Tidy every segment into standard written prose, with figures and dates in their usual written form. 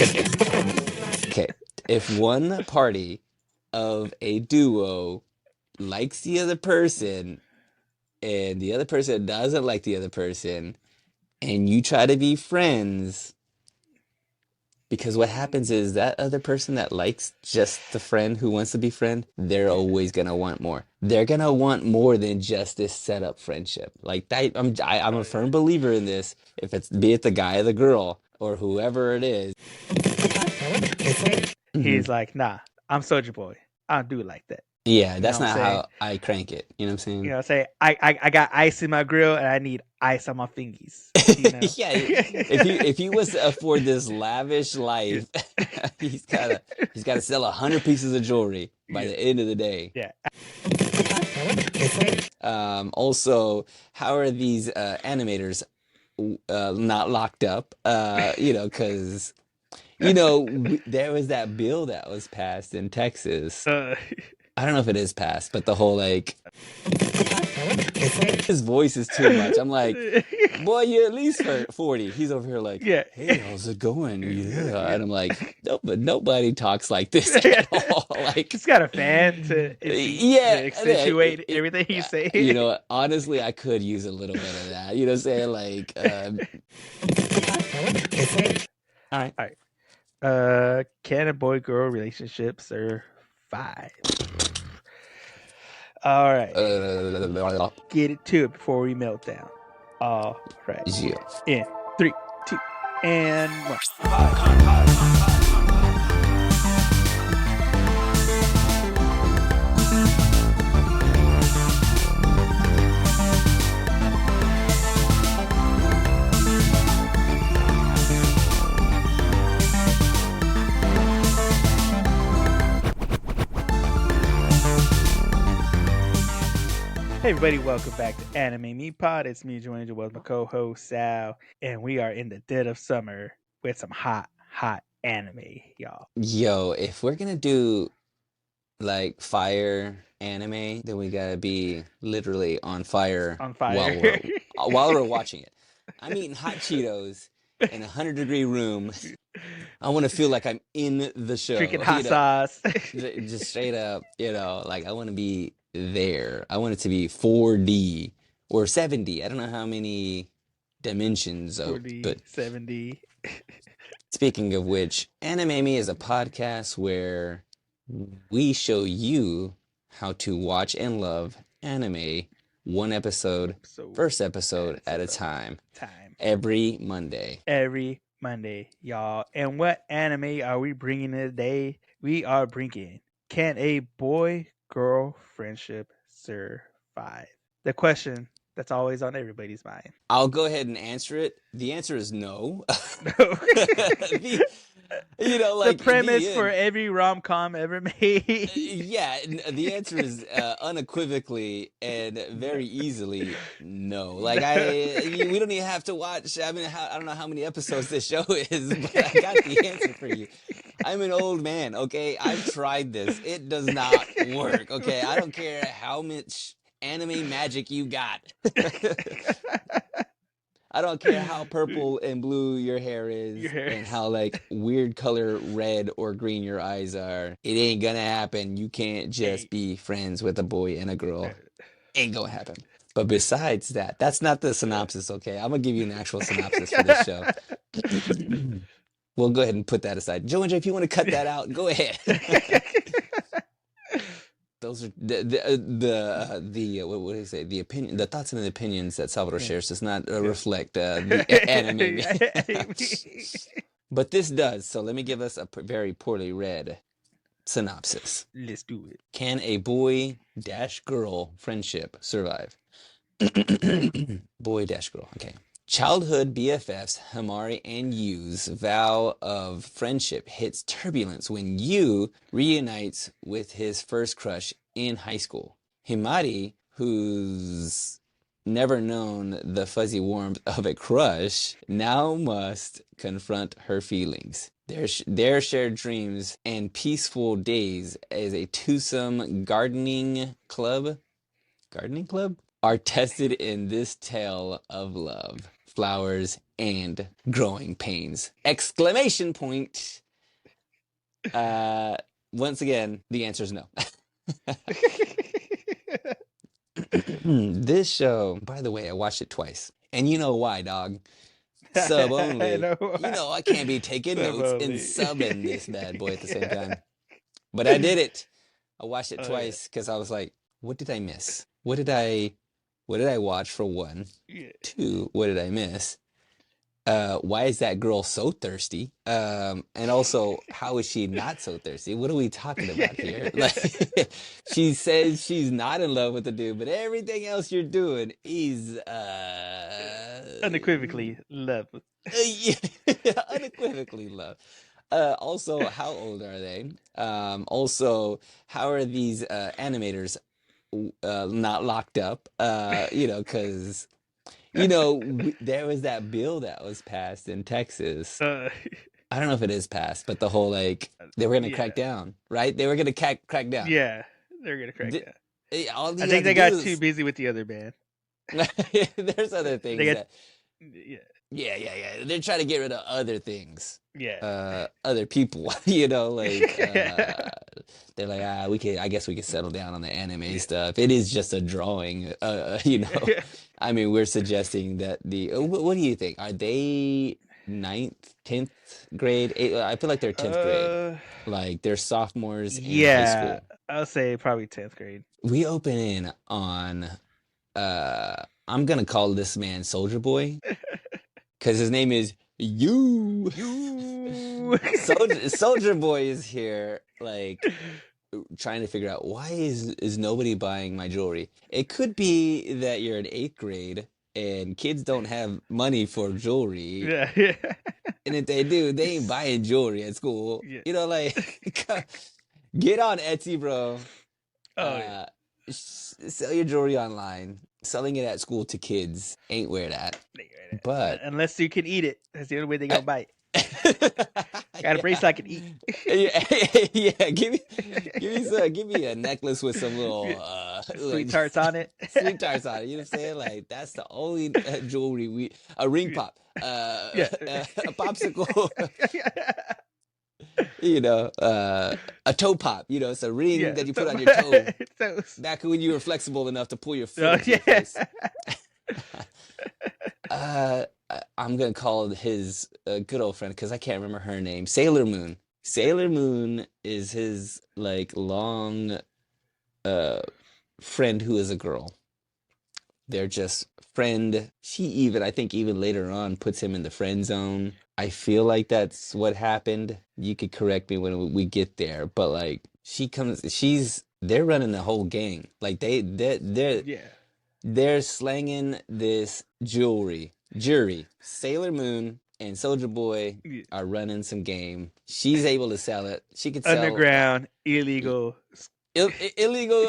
Okay, if one party of a duo likes the other person and the other person doesn't like the other person, and you try to be friends, because what happens is that other person that likes just the friend who wants to be friend, they're always gonna want more. They're gonna want more than just this setup friendship. Like that, I'm Oh a yeah. firm believer in this. If it's be it the guy or the girl or whoever it is. Mhm. He's like, nah, I'm Soldier Boy. I don't do it like that. Yeah, You know that's what I'm not saying? how I crank it. You know what I'm You saying? know, say I got ice in my grill and I need ice on my fingies. You know. Yeah, if he was to afford this lavish Yeah. life, he's gotta sell 100 pieces of jewelry by Yeah. the end of the day. Yeah. Also, how are these animators not locked up? Because there was that bill that was passed in Texas. Uh, I don't know if it is passed, but the whole like his voice is too much. I'm like, boy, you're at least 40. He's over here like, yeah. hey, how's it going? Yeah. Yeah. And I'm like, no, but nobody talks like this at all. Like, He's got a fan to yeah, accentuate everything he's saying. honestly, I could use a little bit of that. You know what I'm saying? Like, all right. All right. Can a boy girl relationship survive? All right. Get it to it before we melt down. All right. Yeah. In 3, 2, and 1. Hey everybody, welcome back to Anime Me Pod. It's me, Joe Angel, with my co-host Sal, and we are in the dead of summer with some hot anime, y'all. Yo, if we're gonna do like fire anime, then we gotta be literally on fire On while fire. we're watching it. I'm eating hot Cheetos in a 100-degree room. I want to feel like I'm in the show, Drinking hot sauce. just straight up, like I want to be there. I want it to be 4D or 7D. I don't know how many dimensions, 40, but 70. speaking of which, Anime Me is a podcast where we show you how to watch and love anime one episode, So first episode at a time, time. every Monday. Every Monday, y'all. And what anime are we bringing today? We are bringing Can a boy girl friendship survive? The question that's always on everybody's mind. I'll go ahead and answer it. The answer is no. No. The, The like in premise the for end, every rom com ever made. yeah, the answer is unequivocally and very easily no. Like No. we don't even have to watch. I mean, I don't know how many episodes this show is, but I got the answer for you. I'm an old man, okay? I've tried this. It does not work, okay? I don't care how much anime magic you got. I don't care how purple and blue your hair is and how like weird color red or green your eyes are. It ain't gonna happen. You can't just be friends with a boy and a girl. Ain't gonna happen. But besides that, that's not the synopsis, okay? I'm gonna give you an actual synopsis for this show. We'll go ahead and put that aside. Joe and Jay, if you want to cut that out, go ahead. Those are the what do you say? The opinion, the thoughts and the opinions that Salvador shares does not reflect the anime. But this does. So let me give us a very poorly read synopsis. Let's do it. Can a boy dash girl friendship survive? Boy dash girl. Okay. Childhood BFFs Himari and Yu's vow of friendship hits turbulence when Yu reunites with his first crush in high school. Himari, who's never known the fuzzy warmth of a crush, now must confront her feelings. Their shared dreams and peaceful days as a twosome gardening club are tested in this tale of love. flowers, and growing pains. Exclamation point. Uh, Once again, the answer is no. This show, by the way, I watched it twice. And you know why, dog? Sub I only. know You why. know I can't be taking Sub notes and only. subbing this bad boy at the same Yeah. time. But I did it. I watched it Oh yeah. twice because I was like, what did I miss? What did I watch for one? Yeah. Two, what did I miss? Why is that girl so thirsty? And also, how is she not so thirsty? What are we talking about here? Like, she says she's not in love with the dude, but everything else you're doing is Unequivocally love. yeah, unequivocally love. Also, how old are they? Also, how are these animators not locked up? Because there was that bill that was passed in Texas. Uh, I don't know if it is passed, but the whole like they were gonna crack yeah. down, right? They were gonna crack down. Yeah. They're gonna crack Th- down. All I you think have to they do got too is busy with the other band. there's other They things got that yeah. yeah. They're trying to get rid of other things, Yeah. other people. Like they're like I guess we could settle down on the anime Yeah. stuff. It is just a drawing. I mean, we're suggesting that what do you think? Are they ninth, 10th grade? I feel like they're 10th grade. Uh, Like they're sophomores in high yeah. school. I'll say probably 10th grade. We open in on I'm gonna call this man Soldier Boy because his name is you. You. Soldier Boy is here, like trying to figure out why is nobody buying my jewelry. It could be that you're in 8th grade and kids don't have money for jewelry, Yeah. Yeah. and if they do, they ain't buying jewelry at school. Yeah. Like get on Etsy, bro. Oh yeah. Uh, Sell your jewelry online. Selling it at school to kids ain't where that. But Unless you can eat it, that's the only way they gonna bite. Got a yeah. bracelet I can eat. Yeah, give me a necklace with some little Sweet tarts on it. sweet tarts on it. You know what I'm saying? Like that's the only jewelry a ring pop, Yeah. a popsicle, a toe pop. It's a ring Yeah. that you put on your toe. So, Back when you were flexible enough to pull your foot oh, into your yeah. face. I'm gonna call his good old friend because I can't remember her name. Sailor Moon. Sailor Moon is his like long friend who is a girl. They're just friend. I think even later on puts him in the friend zone. I feel like that's what happened. You could correct me when we get there, but like they're running the whole gang. Like Yeah. they're slanging this jury. Sailor Moon and Soldier Boy Yeah. are running some game. She's able to sell it. She could sell Underground, illegal. illegal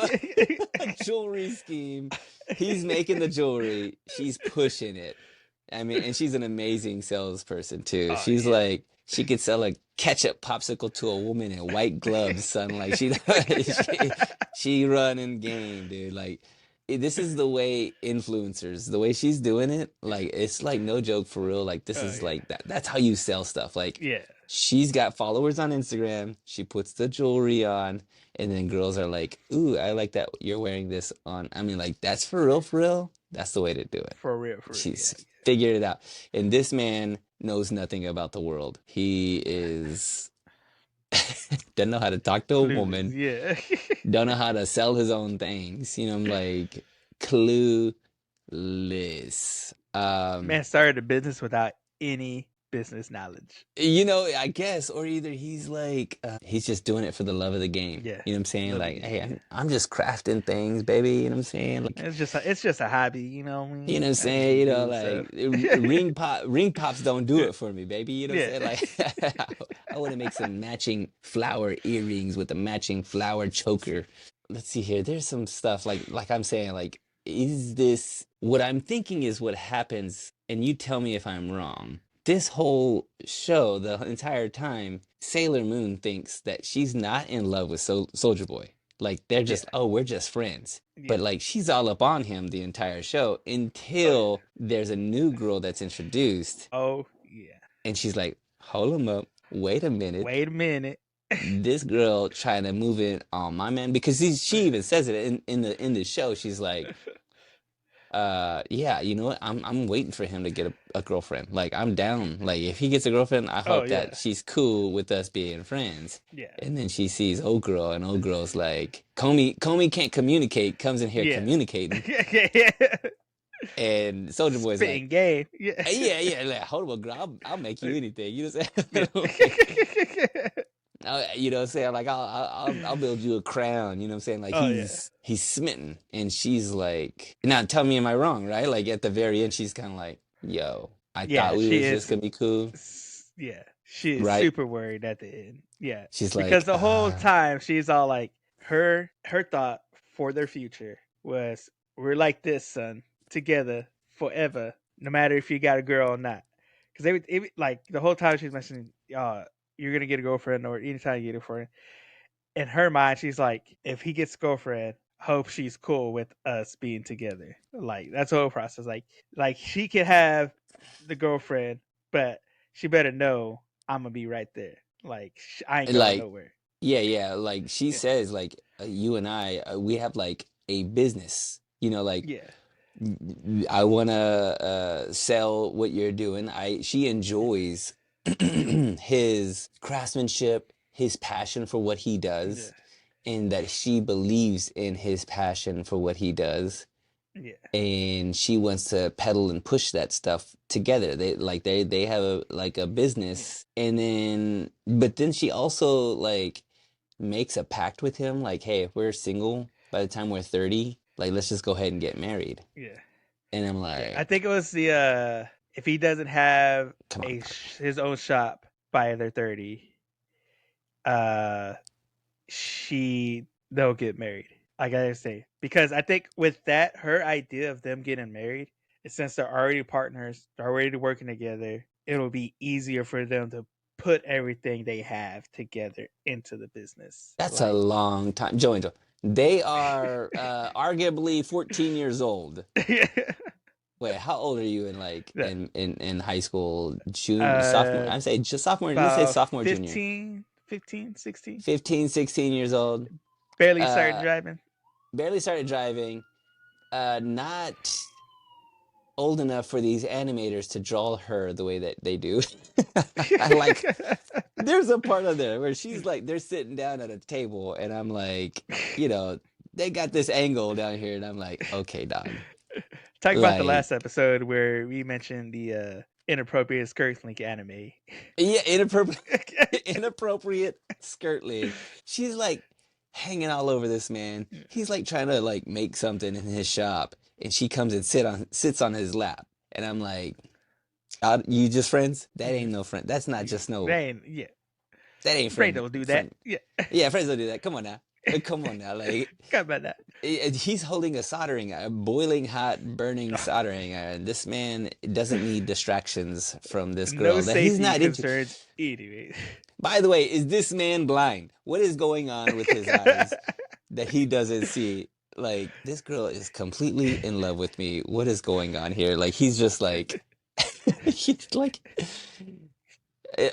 jewelry scheme. He's making the jewelry. She's pushing it. I mean, and she's an amazing salesperson too. Oh She's yeah. like, she could sell a ketchup popsicle to a woman in white gloves, son. Like she running game, dude. Like this is the way influencers, the way she's doing it, like it's like no joke for real. Like this Oh is yeah. like that's how you sell stuff. Like Yeah. she's got followers on Instagram. She puts the jewelry on, and then girls are like, "Ooh, I like that you're wearing this on." I mean, like that's for real, for real. That's the way to do it. For real. For real. She's Yeah. figured it out. And this man knows nothing about the world. He is doesn't know how to talk to a Clueless. woman. Yeah. Don't know how to sell his own things. I'm like clueless. Man started a business without any business knowledge. I guess, or either he's like, he's just doing it for the love of the game. Yeah. You know what I'm saying? Love the Like, game, hey, yeah. I'm just crafting things, baby. You know what I'm saying? Like, It's just a hobby, you know what I mean? you know what I'm I just saying? be doing Like stuff. ring pops don't do it for me, baby. You know what I'm Yeah. saying? Like, I want to make some matching flower earrings with a matching flower choker. Let's see here. There's some stuff like I'm saying, like, is this what I'm thinking is what happens? And you tell me if I'm wrong. This whole show, the entire time, Sailor Moon thinks that she's not in love with Soldier Boy. Like they're Yeah. just, oh, we're just friends. Yeah. But like she's all up on him the entire show Oh yeah. until there's a new girl that's introduced Oh yeah. and she's like, hold him up, wait a minute. Wait a minute. This girl trying to move in on my man because she even says it in the show. She's like, yeah, you know what? I'm waiting for him to get a girlfriend. Like I'm down. Like if he gets a girlfriend, I Oh hope that yeah. she's cool with us being friends. Yeah. And then she sees old girl, and old girl's like, Comey can't communicate, comes in here Yeah. communicating. Yeah. And Soldier Boy's like, Spitting game. Yeah. yeah, yeah, like, hold on, girl, I'll make you anything. You know what I'm Yeah. saying? Like, you know what I'm saying? Like I'll build you a crown. You know what I'm saying? Like Oh yeah. he's smitten, and she's like, now tell me, am I wrong? Right? Like at the very end, she's kind of like, yo, I thought Yeah, we she was just is. gonna be cool, Yeah, she is right? super worried at the end. Yeah, She's because like, the whole time she's all like, her thought for their future was, we're like this, son, together forever, no matter if you got a girl or not. Because like the whole time she's mentioning, you're gonna get a girlfriend, or anytime you get a friend. In her mind, she's like, if he gets a girlfriend, hope she's cool with us being together. Like that's the whole process. Like she can have the girlfriend, but she better know I'm gonna be right there. Like I ain't going like, nowhere. yeah, yeah. Like she Yeah, says, like you and I, we have like a business. You know, like yeah, I want to sell what you're doing. She enjoys his craftsmanship, his passion for what he yeah, does, and that she believes in his passion for what he does, yeah, and she wants to pedal and push that stuff together. They have like a yeah, business, and then but then she also like makes a pact with him, like, hey, if we're single by the time we're 30, like let's just go ahead and get married. yeah, And I'm yeah. I like, think it was the if he doesn't have come on, his own shop by their 30, uh she they'll get married. I gotta say, because I think with that, her idea of them getting married, since they're already partners, they're already working together, it'll be easier for them to put everything they have together into the business. that's a Like, long time. Joe and Joe, they are arguably 14 years old. Wait, how old are you in like yeah, in high school, junior, sophomore? uh, I'd say just sophomore. Let's say about sophomore, junior. 15, 15, 16, 15, 16 years old. barely started Uh, driving. barely started driving. Not old enough for these animators to draw her the way that they do. I like, there's a part of there where she's like, they're sitting down at a table, and I'm like, you know, they got this angle down here, and I'm like, okay, dog. Talk about the Like, last episode where we mentioned the inappropriate skirt link anime. yeah, inappropriate, inappropriate skirt link. She's like hanging all over this man. He's like trying to like make something in his shop, and she comes and sits on his lap, and I'm like, you just friends? That ain't no friend. That's not just no. They ain't, yeah. That ain't Frank friend. don't do that. Friend. Yeah. Yeah, friends don't do that. Come on now. Come on now. Like How about that? he's holding a soldering iron, a boiling hot, burning soldering iron. This man doesn't need distractions from this No girl that he's safety not into. concerns anyway. By the way, is this man blind? What is going on with his eyes that he doesn't see? Like, this girl is completely in love with me. What is going on here? Like, he's just like, he's like,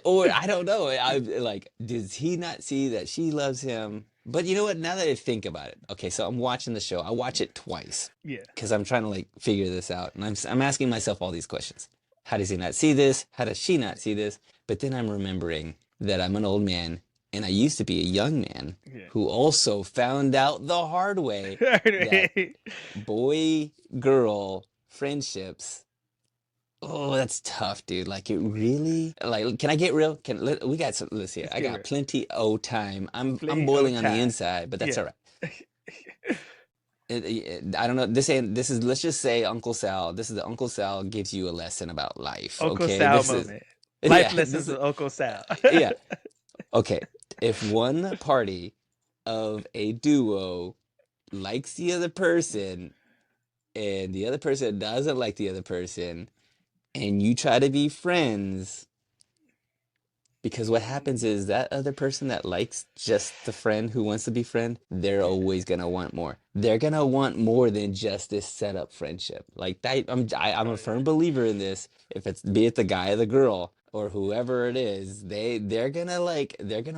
or I don't know. I like, does he not see that she loves him? But you know what? Now that I think about it, okay, so I'm watching the show. I watch it twice Yeah. because I'm trying to like figure this out, and I'm asking myself all these questions. How does he not see this? How does she not see this? But then I'm remembering that I'm an old man, and I used to be a young man Yeah. who also found out the hard way that boy girl friendships. Oh, that's tough, dude. Like it really. Like, can I get real? We got some? Let's see. Let's I get got real. plenty of time. I'm Plenty of boiling on the time. inside, but that's Yeah. all right. I don't know. This is. Let's just say Uncle Sal. This is the Uncle Sal gives you a lesson about life. Uncle Okay. Sal This is. moment. Life Yeah. This lessons is. with Uncle Sal. Yeah. Okay. If one party of a duo likes the other person, and the other person doesn't like the other person, and you try to be friends, Because what happens is that other person that likes just the friend who wants to be friend, they're Yeah, always gonna want more. They're gonna want more than just this setup friendship. Like that, I'm oh a yeah, firm believer in this. If it's be it the guy or the girl or whoever it is, they're gonna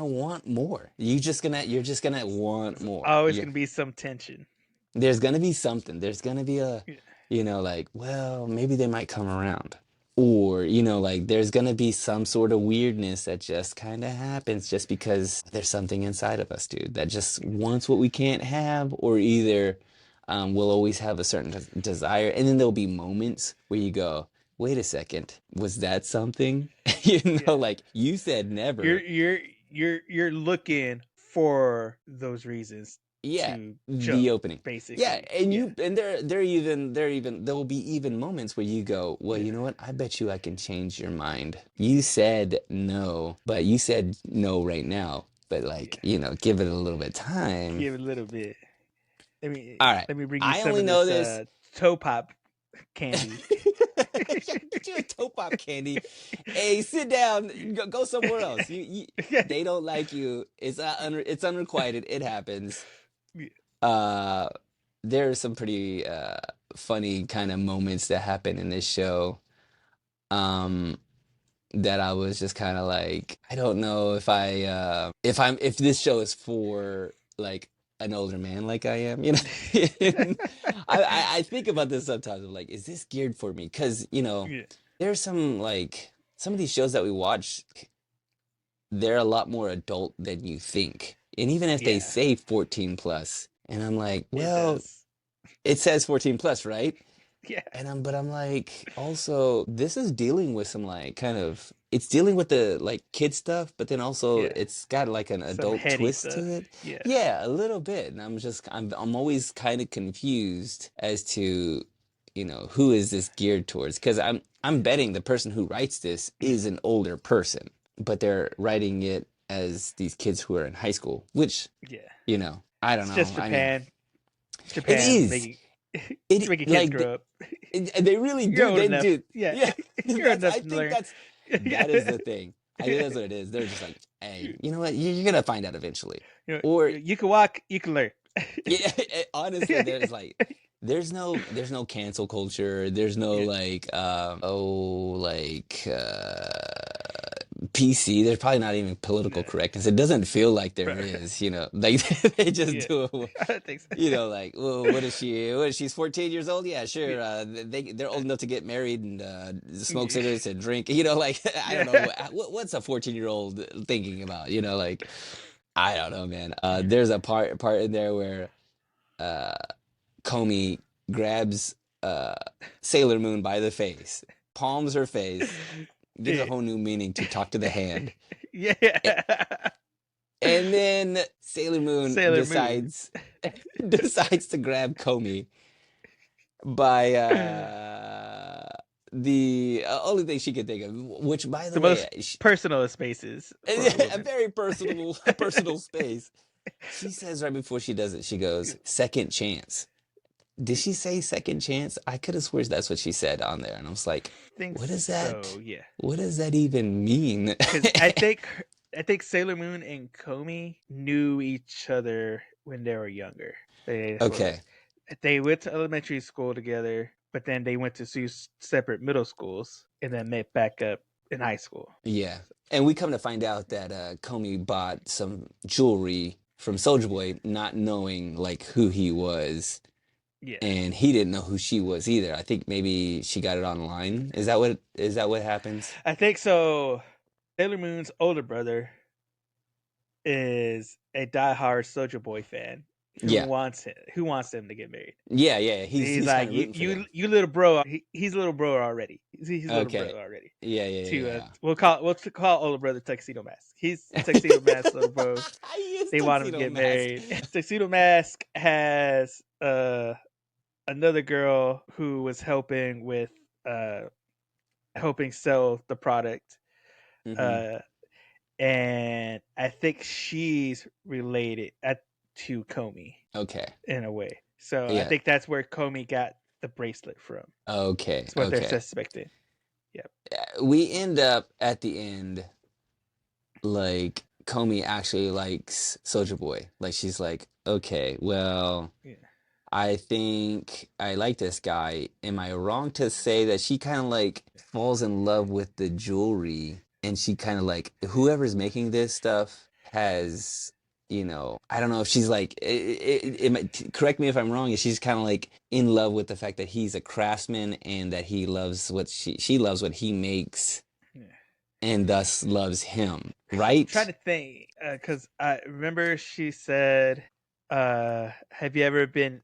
want more. You're just gonna want there's more. always You gonna be some tension. there's gonna be something. There's gonna be a, Yeah, like, well, maybe they might come around. Or, like there's gonna be some sort of weirdness that just kind of happens just because there's something inside of us, dude, that just wants what we can't have, or either we'll always have a certain desire. And then there'll be moments where you go, wait a second, was that something? yeah. Like you said You're never. you're you're looking for those reasons Yeah, to jump, the opening. Yeah, basically. and Yeah, there will be even moments where you go, well, yeah, you know what? I bet you I can change your mind. You said no, but you said no right now. But yeah. like, give it a little bit of time. Give it a little bit. Let me All right. let me bring you I some only of know this this. toe pop candy. Get you a toe pop candy. Hey, sit down. Go somewhere else. They don't like you. It's unrequited. It happens. Yeah, Uh, there are some pretty funny kind of moments that happen in this show. Um, that I was just kind of like, I don't know if this show is for like an older man like I am, And I think about this sometimes. I'm like, is this geared for me? Because yeah, there's some of these shows that we watch, they're a lot more adult than you think. And even if they yeah. say 14 plus, and I'm like, It well, does. it says 14 plus, right? Yeah, But I'm like, also, this is dealing with some like it's dealing with the like kid stuff, but then also yeah. it's got like an Some adult heady twist to stuff. it. Yeah, Yeah, a little bit. And I'm always kind of confused as to, who is this geared towards? Because I'm betting the person who writes this yeah, is an older person, but they're writing it as these kids who are in high school, which, yeah. I don't It's know. just I mean, Japan. it Japan is. making It making kids like grow up. they really You're do. old They enough. do. Yeah, Yeah. you're old That's enough I to think learn. that is the thing. I think that's what it is. They're just like, hey, you know what? You're gonna find out eventually. Or You can walk, you can learn. yeah, honestly, there's no cancel culture. There's no Yeah, like PC. There's probably not even political yeah, correctness. It doesn't feel like there bro. is, Like they just Yeah, do it. I don't think so. Like, well, what is she? What is she's 14 years old? Yeah, Yeah, sure. They're old enough to get married and smoke yeah, cigarettes and drink. Like I don't know yeah. what's a 14-year-old thinking about. Like I don't know, man. Yeah. There's a part in there where uh, Comey grabs uh, Sailor Moon by the face, palms her face, gives a Yeah. whole new meaning to talk to the hand. A- Yeah. And then Sailor Moon Sailor Moon. decides to grab Comey by the only thing she could think of, which by the The way, most personal of spaces for a a woman. very personal space. She says right before she does it, she goes, "Second chance." Did she say second chance? I could have sworn that's what she said on there, and I was like, Think "What is so, that? yeah. What does that even mean?" Because I think Sailor Moon and Comey knew each other when they were younger. Okay, They went to elementary school together, but then they went to separate middle schools and then met back up in high school. yeah, and we come to find out that Comey bought some jewelry from Soldier Boy, not knowing like who he was, Yeah, and he didn't know who she was either. I think maybe she got it online. Is that what happens? I think so. Sailor Moon's older brother is a diehard Soldier Boy fan Yeah, who wants them to get married. yeah, yeah. He's He's he's kind like, of you rooting for you them. you little bro. He's a little bro already. He's a little bro Okay. already. Yeah, yeah, To yeah, we'll call older brother Tuxedo Mask. He's yeah. Tuxedo Mask little bro. He is They want him to Tuxedo get Mask. married. Tuxedo Mask has another girl who was uh helping sell the product. Hmm. Uh and I think she's related to Comey Okay. in a way. So I Yeah. think that's where Comey got the bracelet from. Okay. That's what they're Okay. suspecting. Yep. We end up at the end. like Comey actually likes Soldier Boy. Like she's like, okay, well, Yeah. I think I like this guy. Am I wrong to say that she kind of like falls in love with the jewelry and she kind of like whoever's making this stuff has, I don't know if she's like, correct me if I'm wrong, is she's kind of like in love with the fact that he's a craftsman and that he loves what she loves what he makes Yeah. and thus loves him, I'm trying right? to think because I remember she said, "Have you ever been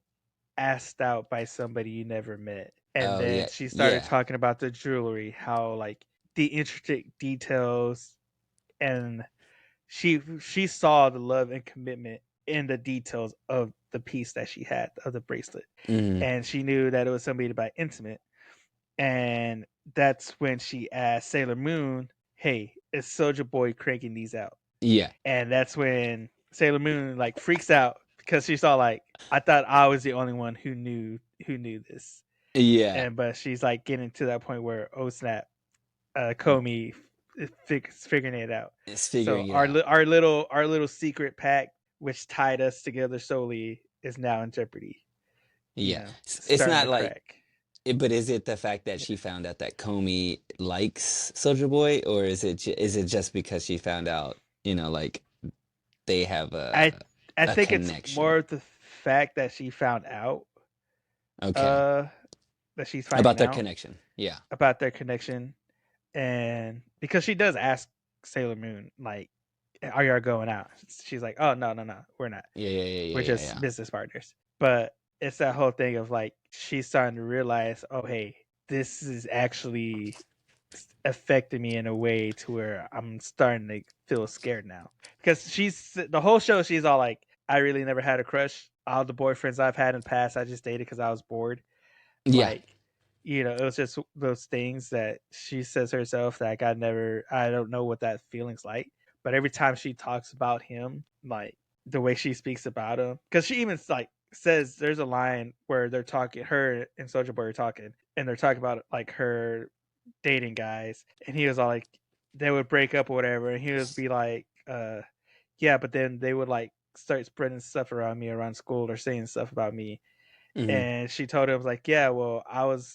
asked out by somebody you never met?" And Oh then yeah, she started yeah. talking about the jewelry, how like the intricate details, and she saw the love and commitment in the details of the piece that she had of the bracelet, Hmm. and she knew that it was somebody by intimate, and that's when she asked Sailor Moon, "Hey, is Soldier Boy cranking these out?" Yeah, And that's when Sailor Moon like freaks out because she saw like I thought I was the only one who knew this, yeah. and but she's like getting to that point where oh snap, Comey is figuring it out. It's So figuring it out. our little secret pact, which tied us together solely, is now in jeopardy. Yeah. It's Starting not to like, crack. but is it the fact that Yeah. she found out that Comey likes Soldier Boy, or is it just because she found out, like they have I I a think it's connection? more of the fact that she found out Okay. uh that she's About finding their out connection. Yeah. about their connection, and because she does ask Sailor Moon like, "Are y'all going out?" She's like, "Oh no, no, no, we're not. Yeah, yeah, yeah, yeah, We're yeah, just yeah. business partners." But it's that whole thing of like she's starting to realize, "Oh hey, this is actually affecting me in a way to where I'm starting to feel scared now." Because she's the whole show, she's all like, "I really never had a crush. All the boyfriends I've had in the past, I just dated because I was bored." Yeah. Like, it was just those things that she says herself that I don't know what that feeling's like. But every time she talks about him, like the way she speaks about him, because she even like says there's a line where they're talking, her and Soldier Boy are talking, and they're talking about like her dating guys, and he was all like, they would break up or whatever, and he would be like, yeah, but then they would like start spreading stuff around me around school or saying stuff about me, Hmm. and she told him like, yeah, well,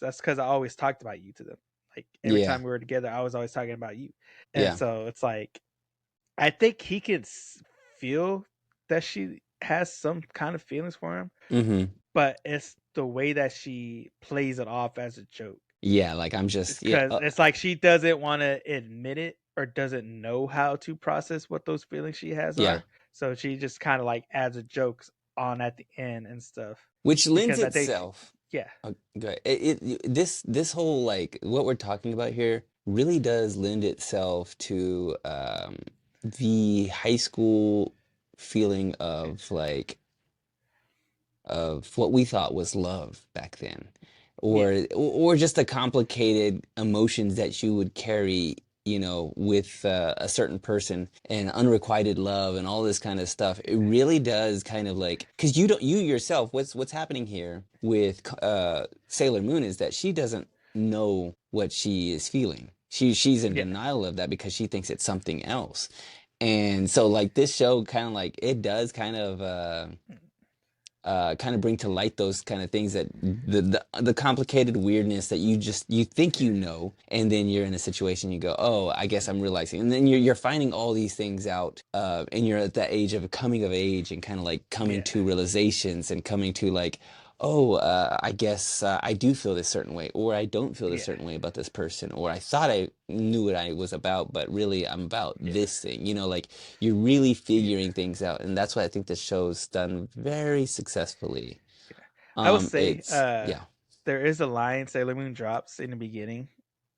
that's because I always talked about you to them. Like every Yeah. time we were together, I was always talking about you. And Yeah. so it's like I think he can feel that she has some kind of feelings for him, Hmm. but it's the way that she plays it off as a joke. Yeah, like I'm It's just, yeah. because it's like she doesn't want to admit it or doesn't know how to process what those feelings she has Yeah. are. So she just kind of like adds a jokes on at the end and stuff. Which lends Because I think, itself. yeah, Okay. This whole like what we're talking about here really does lend itself to the high school feeling of what we thought was love back then, yeah, or just the complicated emotions that you would carry, with a certain person and unrequited love and all this kind of stuff. It really does kind of like because you yourself, what's happening here with Sailor Moon is that she doesn't know what she is feeling. She's in yeah, denial of that because she thinks it's something else. And so like this show kind of like it does kind of bring to light those kind of things that the complicated weirdness that you think yeah, and then you're in a situation you go, oh, I guess I'm realizing, and then you're finding all these things out, and you're at that age of coming of age and kind of like coming yeah, to realizations and coming to like, oh, I guess I do feel this certain way, or I don't feel this yeah, certain way about this person, or I thought I knew what I was about, but really I'm about yeah, this thing, like you're really yeah, figuring things out, and that's why I think this show's done very successfully. yeah. I will say, It's yeah. there is a line Sailor Moon drops in the beginning,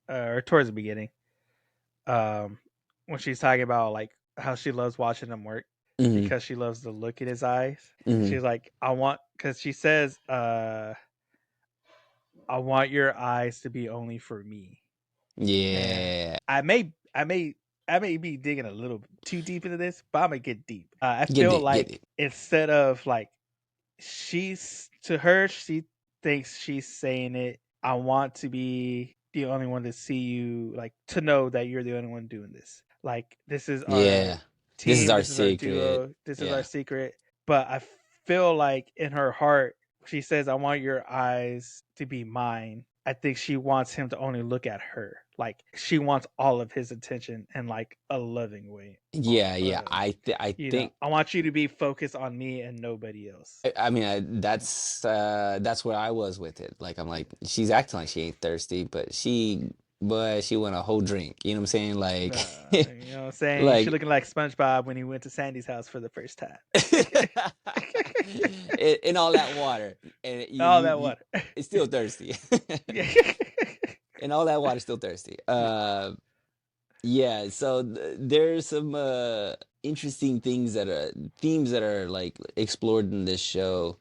or towards the beginning, um, when she's talking about like how she loves watching him work Hmm. because she loves the look in his eyes. Hmm. She's like, I want, because she says, I want your eyes to be only for me. And Yeah. I may, I may, I may be digging a little too deep into this, but I'm gonna get deep. I Get feel it. Get like it. instead of like she's to her, she thinks she's saying it. I want to be. the only one to see you, like to know that you're the only one doing this. Like this is our Yeah. This is team, our this is our secret. duo, this is our Yeah. secret. But I feel like in her heart, she says, "I want your eyes to be mine." I think she wants him to only look at her. Like she wants all of his attention in like a loving way. Yeah, yeah. Uh, I you know, think I want you to be focused on me and nobody else. I mean that's where I was with it. Like I'm like she's acting like she ain't thirsty, but she want a whole drink. You know what I'm saying? Like You know what I'm saying? She like looking like SpongeBob when he went to Sandy's house for the first time. in all that water and All that water. it's still thirsty. Yeah. And all that water still thirsty. Yeah, so there's some interesting things that are themes that are like explored in this show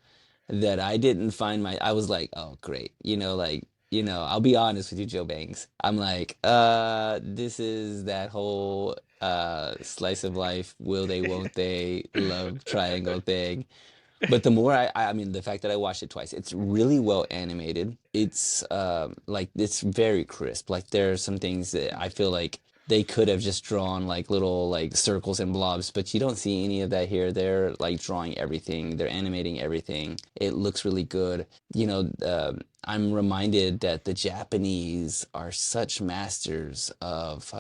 that I didn't find I was like, oh great. I'll be honest with you, Joe Banks. I'm like, this is that whole slice of life, will they, won't they, love triangle thing. But the more I mean, the fact that I watched it twice, it's really well animated. It's like it's very crisp. Like there are some things that I feel like they could have just drawn like little like circles and blobs, but you don't see any of that here. They're like drawing everything. They're animating everything. It looks really good. I'm reminded that the Japanese are such masters of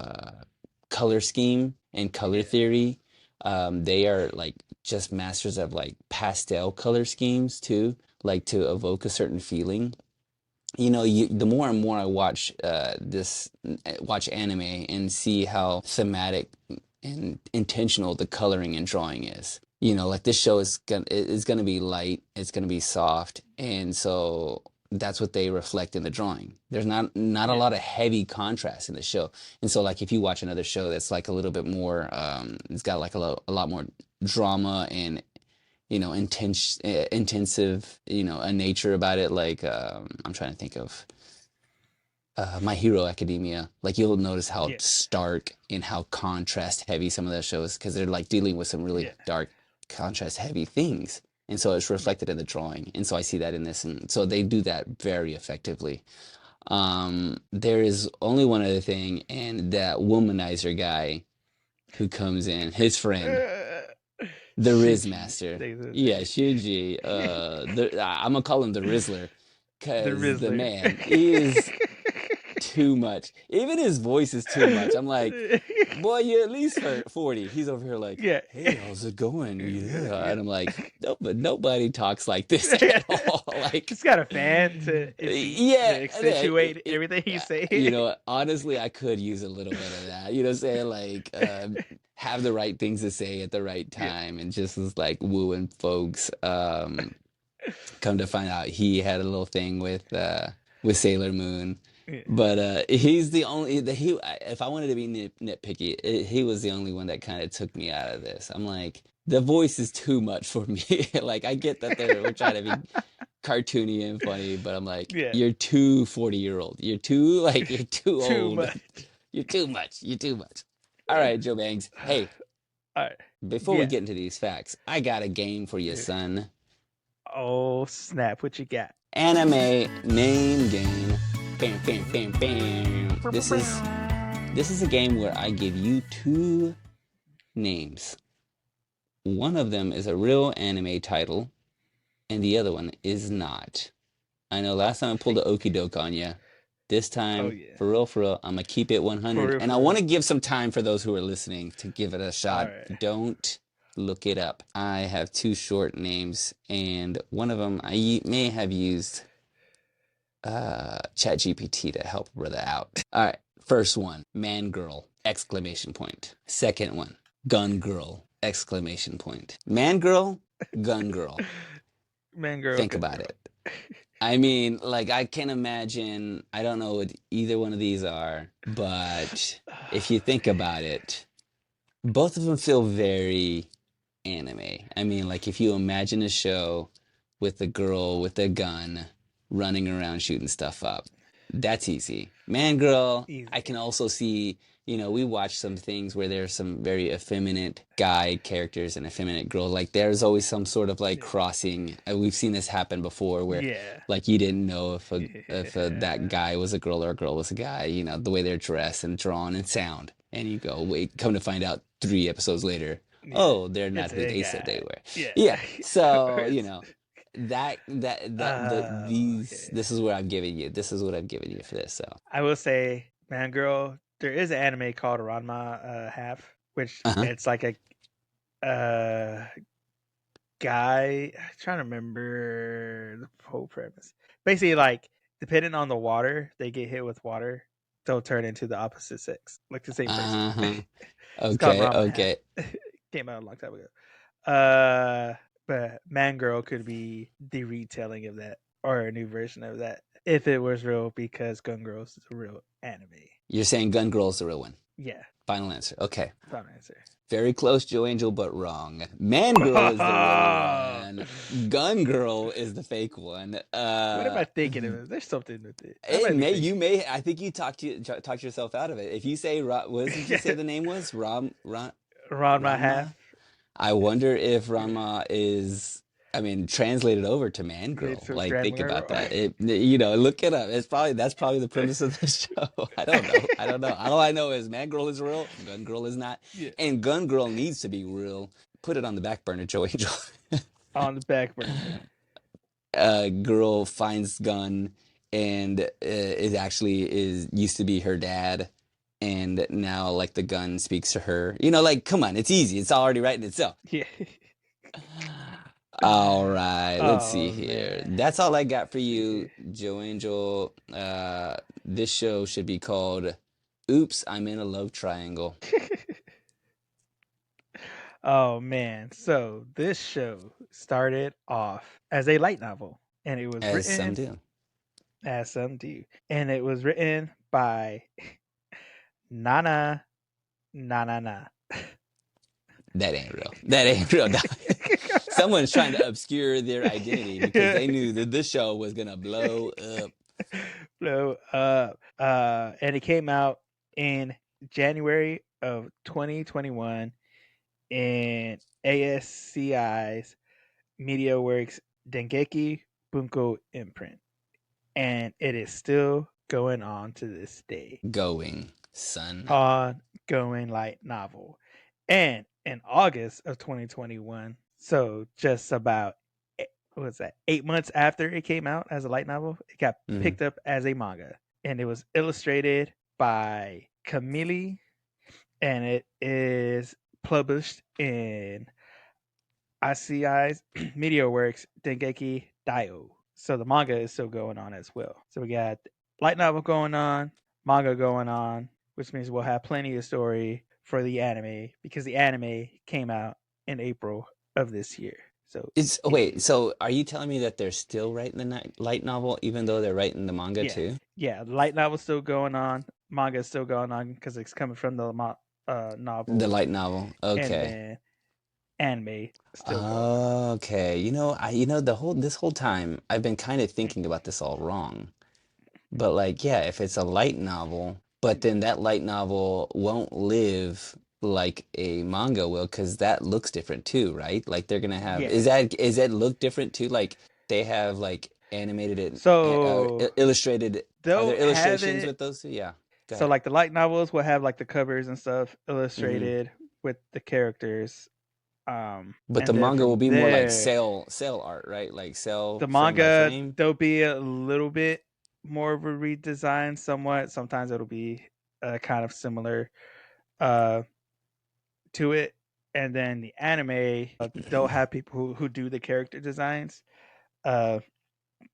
color scheme and color Yeah. theory. They are like just masters of like pastel color schemes too, like to evoke a certain feeling. The more and more I watch anime and see how thematic and intentional the coloring and drawing is. Like this show is gonna be light, it's gonna be soft, and so that's what they reflect in the drawing. There's not a Yeah. lot of heavy contrast in the show, and so like if you watch another show that's like a little bit more, it's got like a lot more drama and intensive, a nature about it. Like I'm trying to think of My Hero Academia. Like you'll notice how Yeah. stark and how contrast heavy some of those shows because they're like dealing with some really Yeah. dark, contrast heavy things. And so it's Yeah. reflected in the drawing. And so I see that in this. And so they do that very effectively. There is only one other thing, and that womanizer guy who comes in, his friend. The Riz Shinji. Master. They would Yeah, say. Shuji. I'm gonna call him the Rizzler, The cause the Rizzler. man is too much. Even his voice is too much. I'm like, boy, you're at least 40. He's over here like, Yeah. hey, how's it going? Yeah, and I'm like, no, but nobody talks like this at all. Like, He's got a fan to yeah, accentuate everything he's saying. honestly, I could use a little bit of that. You know what I'm saying? Like, have the right things to say at the right Yeah. time, and just was like wooing folks. Come to find out, he had a little thing with Sailor Moon. Yeah. But he's the only the he. If I wanted to be nitpicky, he was the only one that kind of took me out of this. I'm like, the voice is too much for me. Like, I get that we're trying to be cartoony and funny, but I'm like, Yeah. you're too 40-year-old. You're too Too old. much. You're too much. You're too much. All right, Joe Bangs. Hey, All right. before we Yeah. get into these facts, I got a game for you, Yeah. son. Oh snap! What you got? Anime name game. Bam, bam, bam, bam. This is a game where I give you two names. One of them is a real anime title, and the other one is not. I know last time I pulled a okie doke on you. This Oh time, yeah. for real, I'm gonna keep it For 100. real. And I For want real. to give some time for those who are listening to give it a All shot. right. Don't look it up. I have two short names, and one of them I may have used ChatGPT to help a brother out. All right, first one, man girl, exclamation point. Second one, gun girl, exclamation point. Man girl, gun girl. Man, girl, Think good about girl. it. I mean, like I can imagine, I don't know what either one of these are, but if you think about it, both of them feel very anime. I mean, like if you imagine a show with a girl with a gun running around shooting stuff up, that's easy. Man, girl, I Easy. can also see we watch some things where there's some very effeminate guy characters and effeminate girl. Like there's always some sort of like Yeah. crossing. We've seen this happen before where Yeah. like you didn't know if that Yeah. guy was a girl or a girl was a guy, the way they're dressed and drawn and sound. And you go, wait, come to find out 3 episodes later, Yeah. oh, they're not It's who a they said they guy. were. Yeah. Yeah. Or So, it's okay. this is what I'm giving you. This is what I'm giving you for this. So, I will say, man, girl, there is an anime called Ranma Half, which uh-huh. it's like a guy. I'm trying to remember the whole premise. Basically, like depending on the water, they get hit with water, they'll turn into the opposite sex, like the same person. Uh-huh. It's called Okay, Ranma Half. okay. Came out a long time ago. But Man Girl could be the retelling of that or a new version of that if it was real, because Gun Girls is a real anime. You're saying Gun Girl's the real one. Yeah, Final answer. Okay. final answer. Very close, Joe Angel, but wrong. Man Girl is the real one. Gun Girl is the fake one. What am I thinking of? There's something with it. I It might be may thinking. you may I think you talked yourself out of it. If you say what did you say the name was? Ranma Half. Ranma? I wonder if Ranma is, I mean, translated over to man girl. It's a Like, think Grandma about Girl. that. Look it up. That's probably the premise of the show. I don't know. I don't know. All I know is man girl is real, gun girl is not, Yeah, and gun girl needs to be real. Put it on the back burner, Joe Angel. on the back burner. Girl finds gun and it actually is used to be her dad, and now like the gun speaks to her. Like, come on, it's easy. It's already right in itself. Yeah. All right, let's see Oh here. man. That's all I got for Let's see you, here. Joe Angel. This show should be called Oops, I'm in a Love Triangle. Oh man. So this show started off as a light novel, and it was As some written do. as some do. And it was written by Nana Na. That ain't real. That ain't real. Someone's trying to obscure their identity because they knew that this show was gonna blow up. Blow up. And it came out in January of 2021 in ASCI's MediaWorks Dengeki Bunko imprint. And it is still going on to this day. Going, son. Ongoing light novel. And in August of 2021, so just about what was that, 8 months after it came out as a light novel, it got Mhm. picked up as a manga, and it was illustrated by Camille, and it is published in ICI's MediaWorks Dengeki Dio. So the manga is still going on as well. So we got light novel going on, manga going on, which means we'll have plenty of story for the anime, because the anime came out in April of this year. So Wait, so are you telling me that they're still writing the light novel even though they're writing the manga yeah, too? yeah, the light novel's still going on, manga is still going on because it's coming from the The novel, light novel. and Okay. then anime still going on. Okay. This whole time I've been kind of thinking about this all wrong. But like, yeah, if it's a light novel, but then that light novel won't live like a manga will, because that looks different too, right? Like they're gonna have, Yeah. is that look different too? Like they have like animated it, So illustrated. Are there they'll have illustrations it. with those two? Yeah. Go So ahead. like the light novels will have like the covers and stuff Hmm. illustrated with the characters. But the And then manga will from be more like there, cell art, right? Like cell the frame by manga, frame. there'll be a little bit more of a redesign somewhat. Sometimes it'll be kind of similar uh, to it. And then the anime, they'll have people who do the character designs, uh,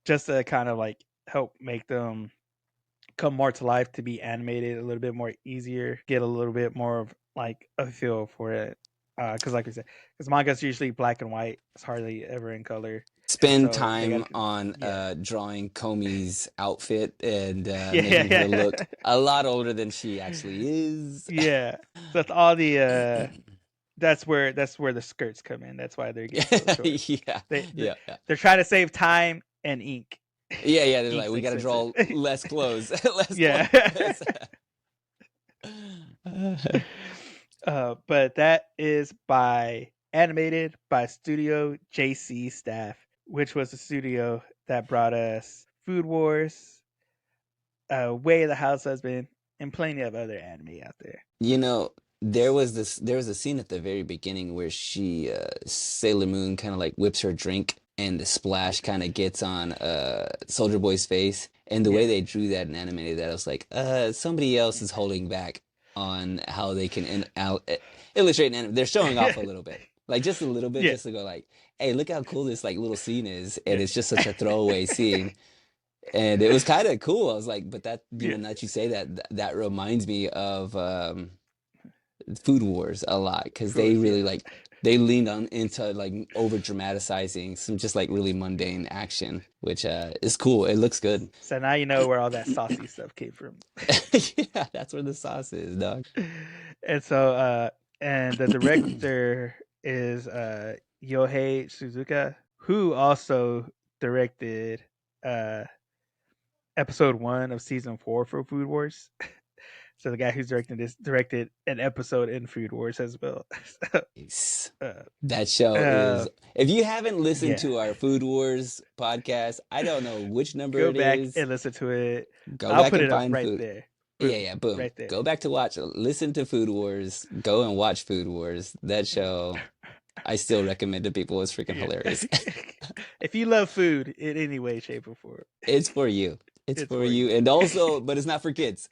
just to kind of like help make them come more to life, to be animated a little bit more easier, get a little bit more of like a feel for it. Because like we said, because manga's usually black and white, it's hardly ever in color, and Spend so they time got to, on yeah, drawing Komi's outfit and yeah, making her yeah, look a lot older than she actually is. yeah. So that's all the that's where the skirts come in. That's why they're getting so short. Yeah, They yeah, yeah. they're trying to save time and ink. Yeah, yeah, they're like, Ink's we got to expensive. draw less clothes, less Yeah. clothes. But that is by animated by Studio JC Staff, which was the studio that brought us Food Wars, Way of the House Husband, and plenty of other anime out there. You know, there was a scene at the very beginning where Sailor Moon kind of like whips her drink and the splash kind of gets on Soldier Boy's face. And the Yeah, way they drew that and animated that, I was like, somebody else is holding back on how they can illustrate an anime. They're showing off a little bit. Like just a little bit, yeah, just to go like, hey, look how cool this like little scene is, and yeah, it's just such a throwaway scene. And it was kind of cool. I was like, but that, yeah. now that you say that, that reminds me of Food Wars a lot because Food they Wars, really yeah. like they leaned on into like over dramatizing some just like really mundane action, which is cool. It looks good. So now you know where all that saucy stuff came from. Yeah, that's where the sauce is, dog. And so, and the director is Yohei Suzuka, who also directed uh, episode 1 of season 4 for Food Wars. So the guy who's directing this directed an episode in Food Wars as well. So, Nice. uh, That show uh, is. If you haven't listened yeah, to our Food Wars podcast, I don't know which number go it back is. and listen to it. Go I'll back put and it up find right food. there. Yeah, Boom, yeah, boom. right there. Go back to watch, listen to Food Wars. Go and watch Food Wars. That show, I still recommend to people. It's freaking Yeah. hilarious. If you love food in any way, shape, or form, It's for you. It's it's for for you. you. And also, but it's not for kids.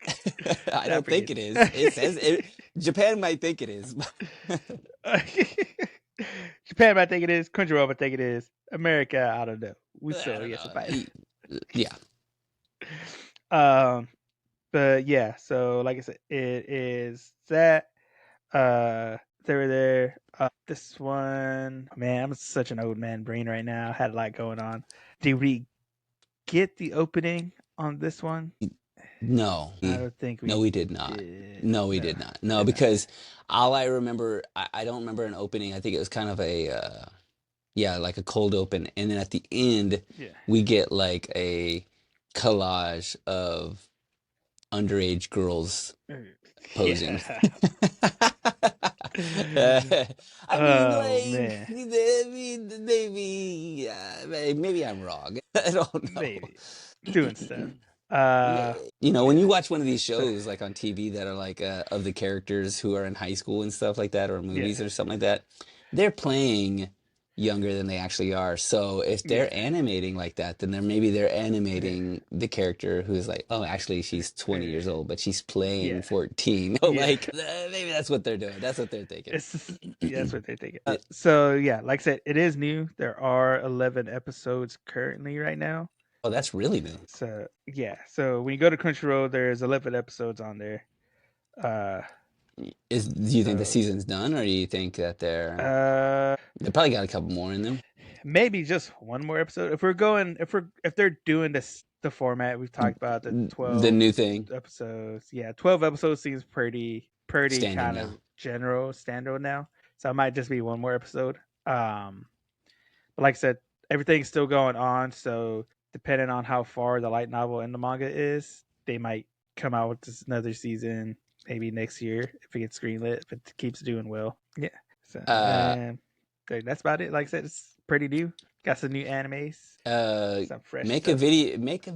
I Not don't for think kids. it is. It says it. Japan might think it is. Japan might think it is. Crunchyroll might think it is. America, I don't know. We I still don't get know. survive. Yeah. um, but yeah. So like I said, it is that. They were there. This one, man, I'm such an old man brain right now. Had a lot going on. Did we get the opening on this one? No. I don't think No, we we did not. did. No, we No, did not. No, did not. because all I remember, I don't remember an opening. I think it was kind of a, yeah, like a cold open. And then at the end, Yeah. we get like a collage of underage girls posing. Yeah. I mean, Oh like, man, maybe, maybe I'm wrong. I don't know. maybe doing stuff. Uh, When you yeah. watch one of these So shows like on TV that are like of the characters who are in high school and stuff like that, or yeah, movies or something like that, they're playing younger than they actually are. So if they're yeah, animating like that, then they're yeah, animating the character who's like, oh, actually she's 20 yeah, years old, but she's playing yeah, 14. yeah. Like maybe that's what they're doing. That's what they're thinking. It's just, yeah, that's what they're thinking. So yeah, like I said, it is new. There are 11 episodes currently right now. Oh, that's really new. So yeah, so when you go to Crunchyroll, there's 11 episodes on there. Uh, Do you think the so season's done, or do you think that uh, they probably got a couple more in them? maybe just one more episode. If they're doing this the format we've talked about, the The 12 new thing, episodes. Yeah, 12 episodes seems pretty standard kind now. of general standard now. So it might just be one more episode. But like I said, everything's still going on. So depending on how far the light novel and the manga is, they might come out with this another season maybe next year if it gets greenlit, if it keeps doing well. Yeah. So Uh, and that's about it. Like I said, it's pretty new. Got some new animes, uh some fresh make a stuff.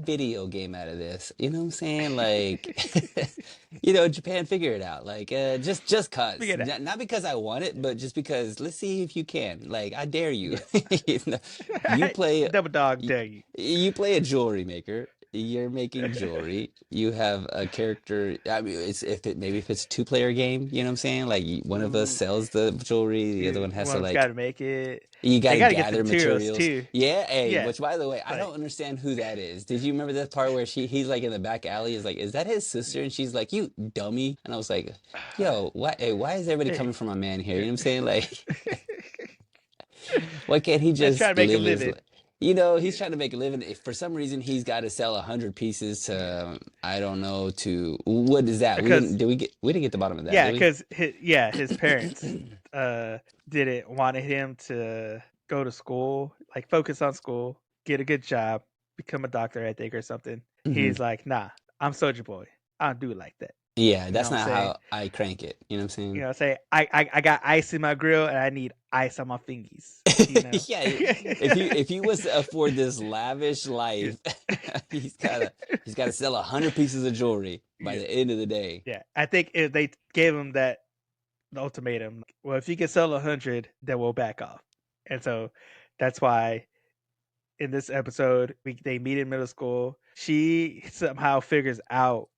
video game out of this, you know what I'm saying? Like Japan, figure it out, like just cuz, Figure it out. not because I want it, but just because, let's see if you can, like, I dare you. Yeah. You know, you play Double dog you, dare you. you play a jewelry maker. You're making jewelry. You have a character. I mean, if it's a two-player game, you know what I'm saying? Like, one of us Ooh, sells the jewelry, the other one has to one's got like, to make it. you got They to got to get the gather materials materials. too. Yeah, hey, Yeah, which, by the way, I like don't understand who that is. Did you remember that part where he's like in the back alley? Is like, is that his sister? And she's like, you dummy. And I was like, yo, why is everybody hey, coming from a man here? You yeah. know what I'm saying? Like, why can't he Man's trying just to make a live his living. life? He's trying to make a living. If for some reason he's got to sell 100 pieces Yeah, to, I don't know, to what is that? because We didn't get the bottom of that, yeah, did we? because his parents didn't wanted him to go to school, like focus on school, get a good job, become a doctor, I think, or something. Hmm. He's like, nah, I'm Soldier Boy. I don't do it like that. Yeah, You know that's what I'm not saying? how I crank it. You know what I'm Say I got ice in my grill and I need ice on my fingies. You saying? know. Yeah, if he was to afford this lavish Yeah. life, he's gotta he's gotta sell 100 pieces of jewelry by Yeah. the end of the day. Yeah. I think if they gave him that ultimatum, well, if you can sell 100, then we'll back off. And so that's why in this episode they meet in middle school. She somehow figures out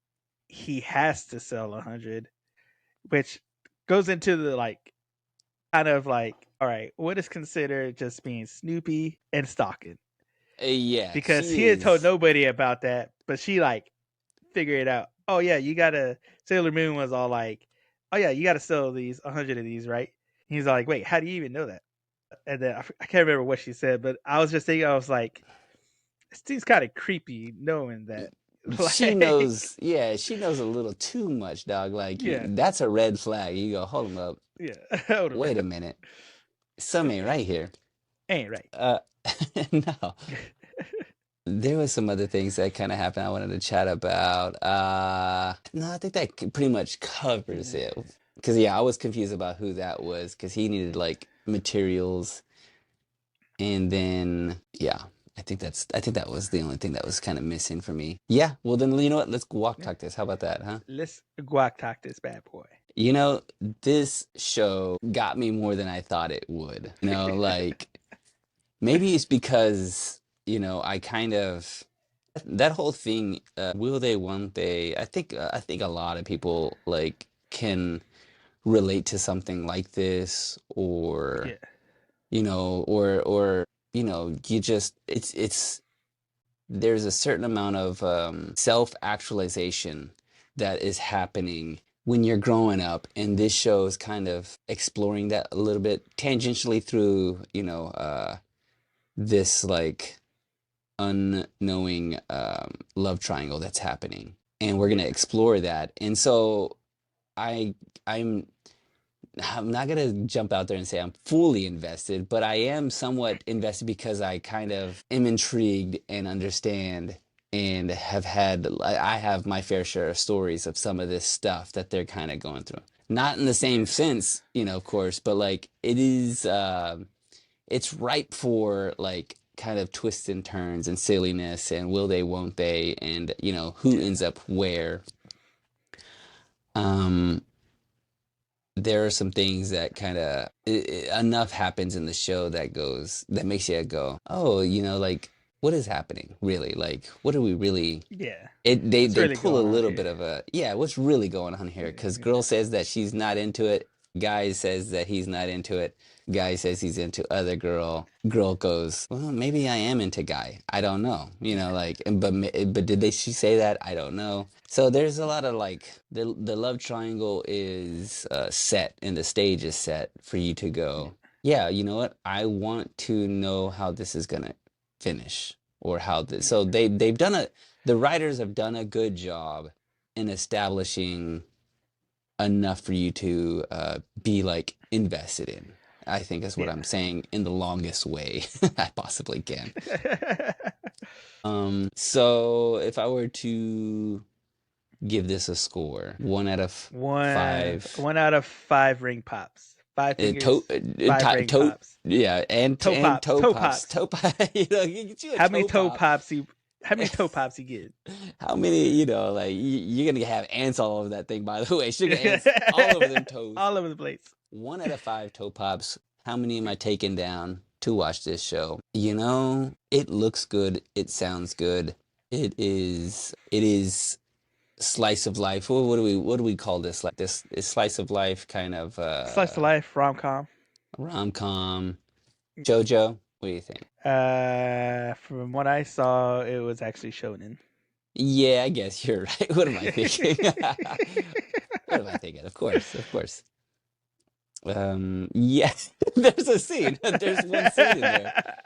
he has to sell 100, which goes into the like kind of like, all right, what is considered just being snoopy and stalking? Yeah, Because she he had told is. nobody about that, but she like figured it out. Oh yeah, you gotta. Sailor Moon was all like, oh yeah, you gotta sell these 100 of these, right? He's like, wait, how do you even know that? And then I can't remember what she said, but I was just thinking, I was like, it seems kind of creepy knowing that. She Like, knows. Yeah, she knows a little too much, dog. Like yeah, that's a red flag. You go, hold him up. yeah, hold on, Wait a minute. Some ain't right here. ain't right. Uh, no. There was some other things that kind of happened I wanted to chat about. No, I think that pretty much covers it. Because yeah, I was confused about who that was because he needed like materials, and then yeah, I think that was the only thing that was kind of missing for me. Yeah, well then you know what? Let's walk Yeah. talk this. How about that, huh? Let's guac talk this bad boy. You know, this show got me more than I thought it would. You know, like maybe it's because, I kind of that whole thing, will they, won't they? I think a lot of people like can relate to something like this, or Yeah, you just it's there's a certain amount of self-actualization that is happening when you're growing up, and this show is kind of exploring that a little bit tangentially through, this like unknowing love triangle that's happening, and we're gonna yeah, explore that. And so I I'm I'm not gonna jump out there and say I'm fully invested, but I am somewhat invested because I kind of am intrigued and understand and I have my fair share of stories of some of this stuff that they're kind of going through. Not in the same yeah, sense, of course, but like it's ripe for like kind of twists and turns and silliness and will they, won't they, and who yeah, ends up where. Um, there are some things that kind of enough happens in the show that makes you go, oh, like what is happening really? Like what are we really? yeah. What's They really pull a going on little here? bit of a, yeah, what's really going on here? Because girl says that she's not into it, guy says that he's not into it, guy says he's into other girl, girl goes, well, maybe I am into guy, I don't know, like, but did they she say that? I don't know. So there's a lot of like the love triangle is set, and the stage is set for you to Yeah, go, yeah, you know what, I want to know how this is gonna finish, or how this, yeah, so they've done a the writers have done a good job in establishing enough for you to be like invested in. I think is what yeah. I'm saying in the longest way I possibly can. So if I were to give this a score, 1 out of 5, One out of five ring pops. Five fingers, five ring toe, pops. yeah, Toe and pops, toe pops. toe pops, get you a How many toe toe pop. pops you? How many toe pops you get? How many, like you're gonna have ants all over that thing, by the way. Sugar ants all over them toes. All over the place. 1 out of 5 toe pops. How many am I taking down to watch this show? It looks good. It sounds good. It is slice of life. What do we call this? Like this is slice of life kind of Slice of life rom com. rom-com. JoJo, what do you think? From what I saw, it was actually shonen. Yeah, I guess you're right. What am I thinking? What am I thinking? Of course, of course. Yes, there's a scene. There's one scene in there.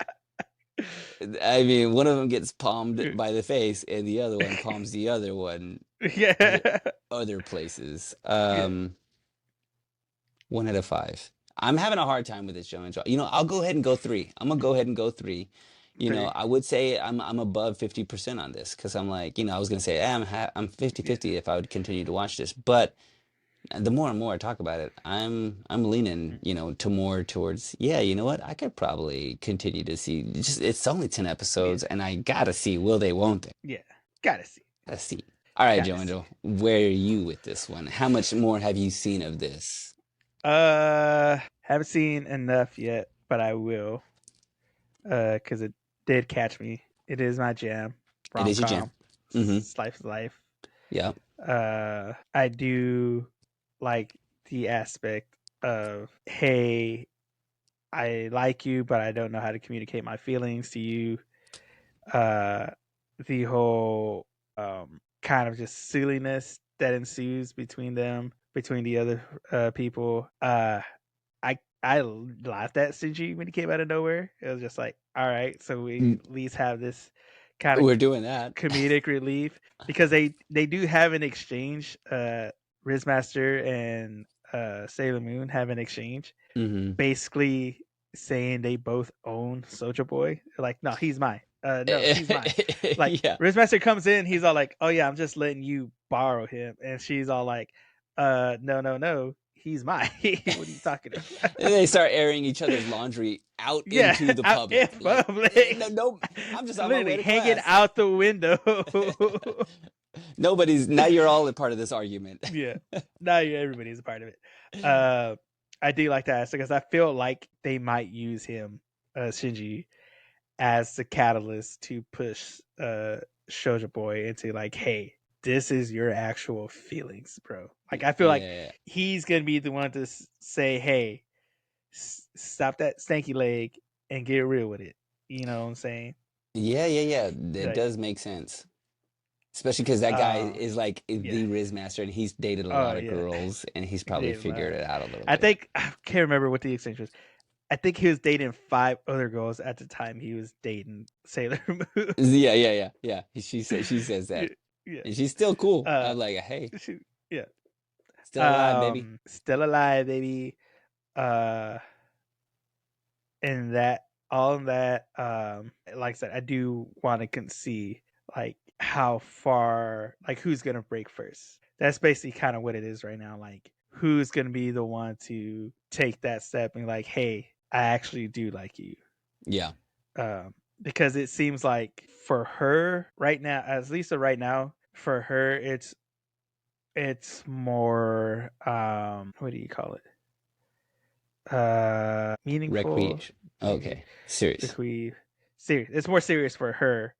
I mean, one of them gets palmed by the face, and the other one palms the other one other Yeah. other places. Yeah. 1 out of 5. I'm having a hard time with this show. I'll go ahead and go 3. I'm gonna go ahead and go 3. Three. I would say I'm above 50% on this because I'm like, I was gonna say I'm Yeah. 50-50 if I would continue to watch this, but the more and more I talk about it, I'm leaning, to more towards, yeah, you know what? I could probably continue to see. Just it's only 10 Yeah. episodes, and I gotta see, will they, won't they? Yeah. Gotta see. Gotta see. All right, Gotta Joe see. Angel, where are you with this one? How much more have you seen of this? Haven't seen enough yet, but I will. Because it did catch me. It is my jam. It Rom is your jam. com. Mm-hmm. Life is life. Yeah. I do like the aspect of, hey, I like you, but I don't know how to communicate my feelings to you. Uh, the whole kind of just silliness that ensues between them, between the other people. I laughed at Shinji when he came out of nowhere. It was just like, all right, so we Mm, at least have this kind of we're doing that. comedic relief because they do have an exchange. Rizmaster and Sailor Moon have an exchange, Mm-hmm. basically saying they both own Soldier Boy. They're like, no, he's mine. No, he's mine. Like Yeah. Rizmaster comes in, he's all like, oh yeah, I'm just letting you borrow him, and she's all like, no, no, no, he's mine. What are you talking about? And they start airing each other's laundry out Yeah, into the out in public. Like, public, no, no, I'm just on my literally way to hanging class. out the window. Now you're all a part of this argument. Yeah, now everybody's a part of it. Uh, I do like that because I feel like they might use him, Shinji, as the catalyst to push Shoujo Boy into like, hey, this is your actual feelings, bro. Like I feel like Yeah. he's gonna be the one to say, hey, stop that stanky leg and get real with it. You know what I'm saying? Yeah, yeah, yeah. That Like, does make sense. Especially because that guy uh, is like yeah. the Riz master and he's dated a Oh lot of yeah. girls and he's He probably dated a figured lot. it out a little I bit. think I can't remember what the exchange was. I think he was dating 5 other girls at the time he was dating Sailor Moon. Yeah, yeah, yeah, yeah. She says Yeah, that. yeah. And she's still cool. Uh, I'm like, hey, shoot, yeah. still alive, baby. Still alive, baby. Uh, and that all of that, like I said, I do want to see like how far, like who's gonna break first. That's basically kind of what it is right now. Like who's gonna be the one to take that step and like, hey, I actually do like you. Yeah. Because it seems like for her right now, at least right now, for her, it's more what do you call it? Meaningful, Recreation. maybe. Okay. Serious. Bequeath. Serious. It's more serious for her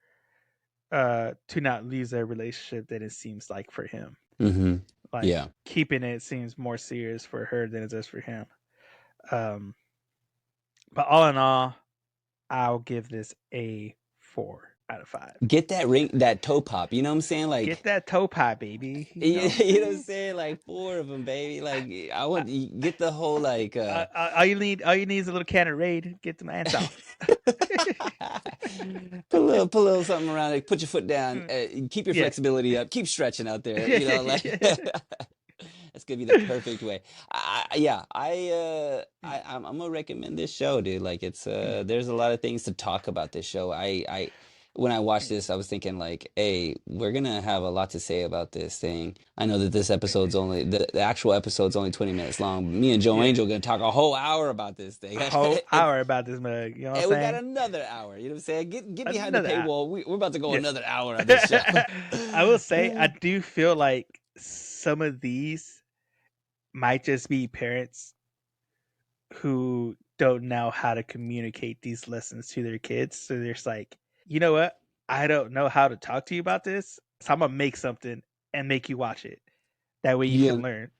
to not lose their relationship than it seems like for him. Mm-hmm. Like Yeah. keeping it seems more serious for her than it does for him. Um, but all in all, I'll give this a 4 out of 5. Get that ring, that toe pop. You know what I'm saying? Get Like, that toe pie, baby. You know you what I'm know what I'm saying? saying? Like four of them, baby. Like, I Uh, want you get the whole like all you need is a little can of Raid. Get them ants off. put a little something around it. Put your foot down. Mm, Keep your yeah. flexibility up. Keep stretching out there. Like that's gonna be the perfect way. Yeah, I'm gonna recommend this show, dude. Like it's Yeah. there's a lot of things to talk about this show. I when I watched this, I was thinking like, hey, we're gonna have a lot to say about this thing. I know that this episode's only the actual episode's only 20 minutes long. Me and Joe Yeah. Angel gonna talk a whole hour about this thing. A whole hour about this mug. You know what I'm And we got saying? another hour. You know what I'm saying? Get behind the Another hour. paywall. We're about to go Yeah. another hour on this show. I will say I do feel like some of these might just be parents who don't know how to communicate these lessons to their kids. So they're just like, you know what? I don't know how to talk to you about this. So I'm gonna make something and make you watch it. That way you Yeah, can learn.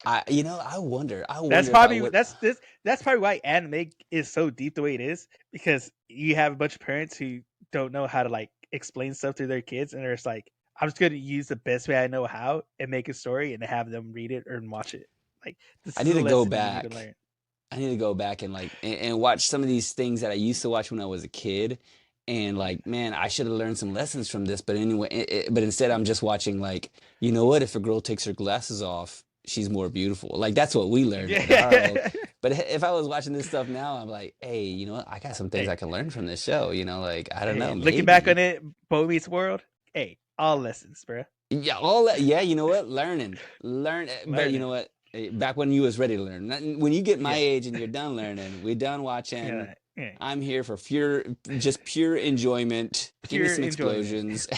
I wonder. I That's wonder if I probably would. that's probably why anime is so deep the way it is, because you have a bunch of parents who don't know how to like explain stuff to their kids, and they're just like, I'm just gonna use the best way I know how and make a story and have them read it or watch it. Like this I is need a to go lesson you need to back. learn. I need to go back and like and watch some of these things that I used to watch when I was a kid. And Yeah. like, man, I should have learned some lessons from this. But anyway, but instead, I'm just watching like, you know what? If a girl takes her glasses off, she's more beautiful. Like that's what we learned. Like, all right, well, Yeah. But if I was watching this stuff now, I'm like, hey, you know what? I got some things I Hey, can learn from this show. Like I don't know, looking back on maybe. it, Boy Meets World. Hey, all lessons, bro. Yeah, all that. Yeah, you know what? Learn. But you Learning. know what? Back when you was ready to learn. When you get my Yeah. age and you're done learning, we're done watching. Yeah. Yeah. I'm here for just pure enjoyment. Give me Pure some enjoyment. explosions.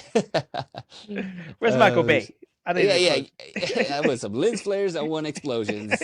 Where's Michael uh, Bay? I need an yeah, explosion. yeah. I want some lens flares. I want explosions.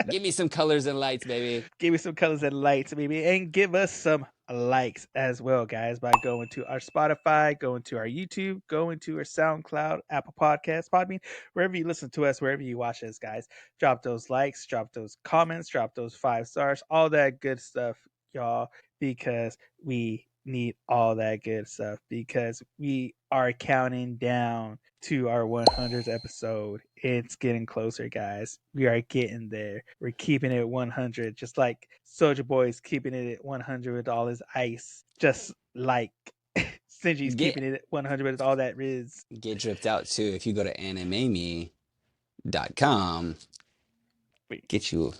Give me some colors and lights, baby. Give me some colors and lights, baby, and give us some likes as well, guys, by going to our Spotify, going to our YouTube, going to our SoundCloud, Apple Podcasts, Podbean, wherever you listen to us, wherever you watch us, guys. Drop those likes, drop those comments, drop those 5 stars, all that good stuff, y'all, because we need all that good stuff because we are counting down to our 100th episode. It's getting closer, guys. We are getting there. We're keeping it 100, just like Soldier Boy's keeping it at 100 with all his ice, just like Shinji's keeping Get it at 100 with all that Riz. get dripped out too. If you go to animeme.com, Wait, get you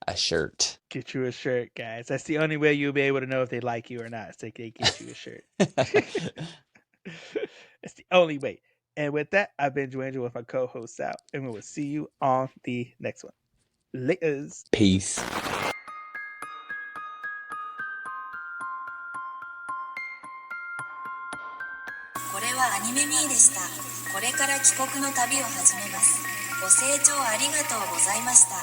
a shirt. get you a shirt, guys. That's the only way you'll be able to know if they like you or not. So they get you a shirt. It's the only way. And with that, I've been Joandrew with my co-host Sal, and we will see you on the next one. Laters. Peace. これはアニメミーでした。これから帰国の旅を始めます。ご清聴ありがとうございました。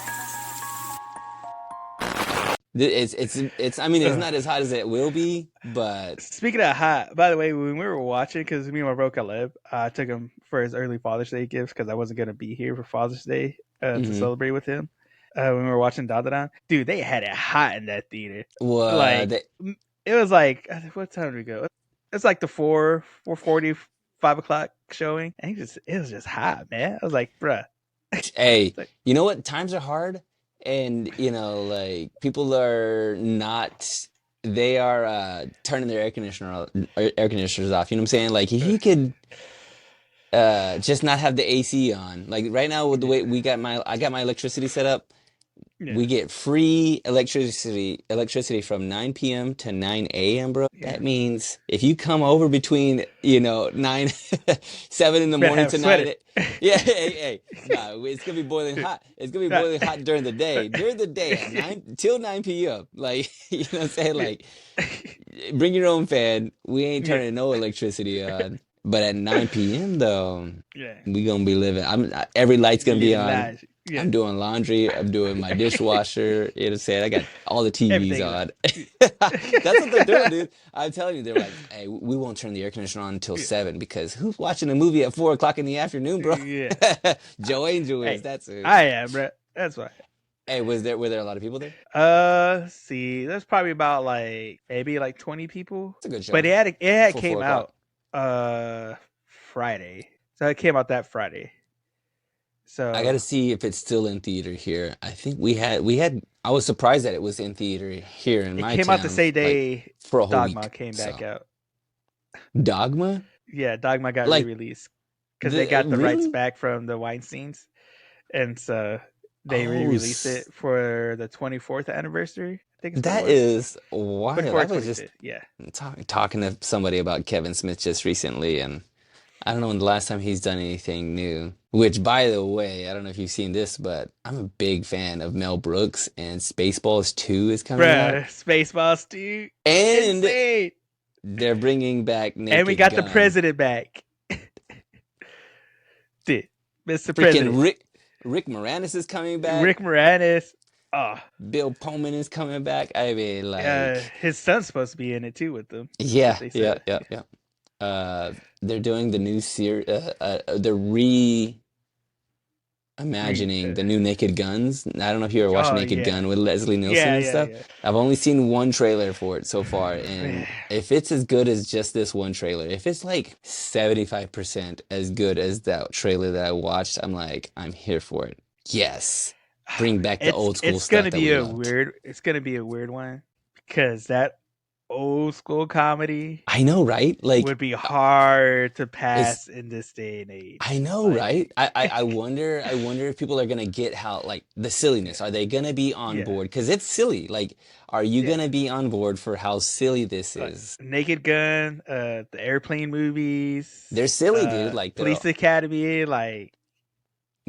It's I mean it's not as hot as it will be, but Speaking of hot, by the way, when we were watching, because me and my bro Caleb, I took him for his early Father's Day gifts because I wasn't gonna be here for Father's Day to celebrate with him. When we were watching Dadadan, dude, they had it hot in that theater. what Like it was like what time did we go? It's like the 4:40, 5 o'clock showing, and it was just hot, man. I was like, bruh. hey, Like, you know what? Times are hard, and like people are not. They are turning their air conditioners off. You know what I'm saying? Like he could just not have the AC on. Like right now with the way I got my electricity set up. yeah, We get free electricity from 9 p.m. to 9 a.m., bro. yeah. That means if you come over between, 9, 7 in the Better morning have to a sweater. 9, yeah, hey, nah, it's gonna be boiling hot. It's gonna be boiling hot during the day. During the day at 9 till 9 p.m. Like, you know what I'm saying? Like, bring your own fan. We ain't Yeah, turning no electricity on. But at 9 p.m. though, yeah. we gonna be living. Every light's gonna be Living on. large. Yeah, I'm doing laundry. I'm doing my dishwasher. You know what I'm saying? I got all the TVs everything. on. That's what they're doing, dude. I'm telling you, they're like, hey, we won't turn the air conditioner on until Yeah, 7 because who's watching a movie at 4 o'clock in the afternoon, bro? yeah. Joe Angel is. Hey, That's it. I am, bro. That's right. Hey, were there a lot of people there? See, there's probably about like maybe like 20 people, It's a good but showing it had for came 4 o'clock. out Friday, so it came out that Friday. I got So to see if it's still in theater here. I think we had. I was surprised that it was in theater here in it my came out the town, same like day for a whole Dogma week. came back So out. Dogma, Yeah, Dogma got like re-released because they got the rights really? back from the Weinsteins, and so they Oh, re-released it for the 24th anniversary. I think is what it that was. is wild. 24th, I was just 25th. Yeah. talking to somebody about Kevin Smith just recently, and I don't know when the last time he's done anything new. Which, by the way, I don't know if you've seen this, but I'm a big fan of Mel Brooks, and Spaceballs 2 is coming out, Bruh, Spaceballs, dude. and Insane. they're bringing back And we Naked got the Gun. president back. Dude, Mr. Freaking President. Rick Moranis is coming back. Rick Moranis. Oh, Bill Pullman is coming back. I mean, like, his son's supposed to be in it too with them. That's what yeah, they yeah, said. yeah, yeah. They're doing the new series. They're reimagining the new Naked Guns. I don't know if you ever watched Oh, Naked yeah. Gun with Leslie Nielsen Yeah, and yeah, stuff. yeah. I've only seen one trailer for it so far, and if it's as good as just this one trailer, if it's like 75% as good as that trailer that I watched, I'm like, I'm here for it. Yes. Bring back the old school It's gonna stuff that be we a loved. weird. It's gonna be a weird one because that old school comedy I know, right? Like, would be hard to it's pass in this day and age. I know, right? Like, I wonder if people are gonna get how like the silliness. yeah, Are they gonna be on yeah, board? Because it's silly. Like, are you yeah. gonna be on board for how silly this Like is? Naked Gun, the airplane They're movies, silly, dude. Like they're Police Academy, like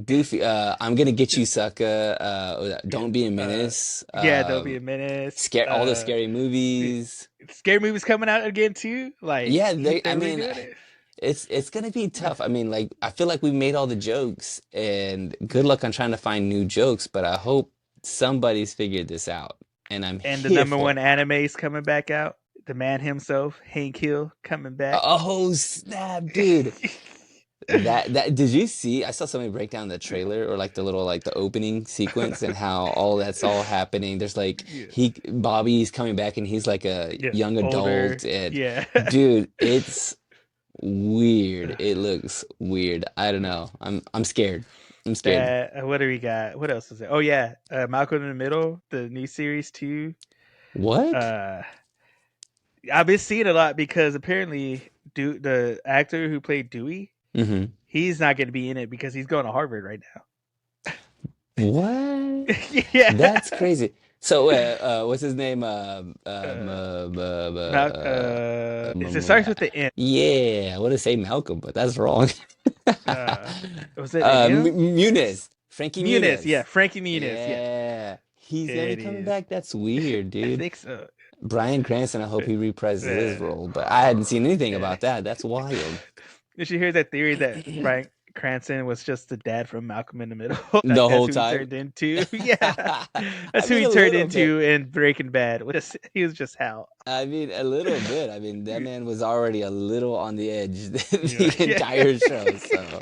goofy. I'm gonna get you, just sucker. yeah, Don't be a menace. yeah. Don't Be a Menace. Scare all the scary The movies. scary movies coming out again too. Like Yeah, he's they. I they're mean, redoing it. it's gonna be tough. I mean, like I feel like we've made all the jokes, and good luck on trying to find new jokes. But I hope somebody's figured this out, and I'm And the here number for one it. anime is coming back out. The man himself, Hank Hill, coming back. Oh snap, dude! That did you see? I saw somebody break down the trailer or like the little like the opening sequence and how all that's all happening. There's like Yeah, Bobby's coming back and he's like a yeah, young older. adult and Yeah. dude, it's weird. It looks weird. I don't know. I'm scared. I'm scared. That what do we got? What else is it? Oh yeah, Malcolm in the Middle, the new series too. What? Uh, I've been seeing a lot because apparently, the actor who played Dewey, Mm-hmm. he's not going to be in it because he's going to Harvard right What? now. Yeah. That's crazy. So, what's his name? Mal- it starts with the M. Yeah, I want to say Malcolm, but that's wrong. Uh, was it an M? Muniz, Frankie Muniz, yeah, Muniz. Frankie Muniz, yeah, Yeah, he's gonna be it coming is. back. That's weird, I dude. think so. Bryan Cranston, I hope he reprises his Uh, role, but I hadn't seen anything yeah. about that. That's wild. Did you hear that theory that Bryan Cranston was just the dad from Malcolm in the Middle? Like The that's whole who he time. turned into. Yeah, I that's who mean, he a turned little bit. into in Breaking Bad. He was just Hal. I mean, a little bit. I mean, that man was already a little on the edge Yeah, the yeah. entire show, so.